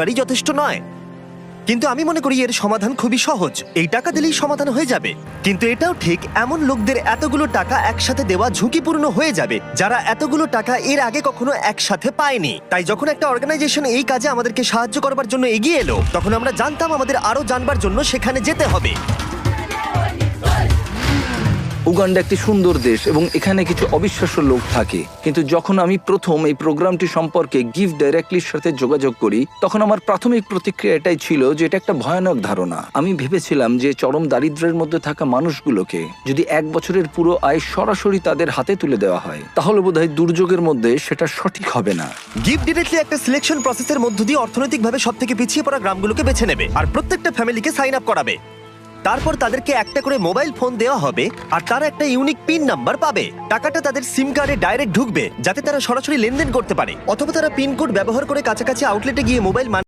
বাড়ি যথেষ্ট নয়। কিন্তু আমি মনে করি এর সমাধান খুবই সহজ, এই টাকা দিলেই সমাধান হয়ে যাবে। কিন্তু এটাও ঠিক, এমন লোকদের এতগুলো টাকা একসাথে দেওয়া ঝুঁকিপূর্ণ হয়ে যাবে যারা এতগুলো টাকা এর আগে কখনো একসাথে পায়নি। তাই যখন একটা অর্গানাইজেশন এই কাজে আমাদেরকে সাহায্য করবার জন্য এগিয়ে এলো, তখন আমরা জানতাম আমাদের আরো জানবার জন্য সেখানে যেতে হবে। উগান্ডা একটি সুন্দর দেশ এবং এখানে কিছু অবিশ্বাস্য লোক থাকে, কিন্তু যখন আমি প্রথম এই প্রোগ্রামটি সম্পর্কে গিভ ডাইরেক্টলির সাথে যোগাযোগ করি, তখন আমার প্রাথমিক প্রতিক্রিয়া এটাই ছিল যে এটা একটা ভয়ানক ধারণা। আমি ভেবেছিলাম যে চরম দারিদ্র্যের মধ্যে থাকা মানুষগুলোকে যদি 1 বছরের পুরো আয় সরাসরি তাদের হাতে তুলে দেওয়া হয়, তাহলে বোধহয় দুর্যোগের মধ্যে সেটা সঠিক হবে না। গিভ ডিরেক্টলি একটা সিলেকশন প্রসেসের মধ্য দিয়ে অর্থনৈতিকভাবে সবথেকে পিছিয়ে পড়া গ্রামগুলোকে বেছে নেবে আর প্রত্যেকটা ফ্যামিলিকে সাইন আপ করাবে। তারপর তাদেরকে একটা করে মোবাইল ফোন দেওয়া হবে আর তারা একটা ইউনিক পিন নাম্বার পাবে। টাকাটা তাদের সিম কার্ডে ডাইরেক্ট ঢুকবে যাতে তারা সরাসরি লেনদেন করতে পারে, অথবা তারা পিন কোড ব্যবহার করে কাছাকাছি আউটলেটে গিয়ে মোবাইল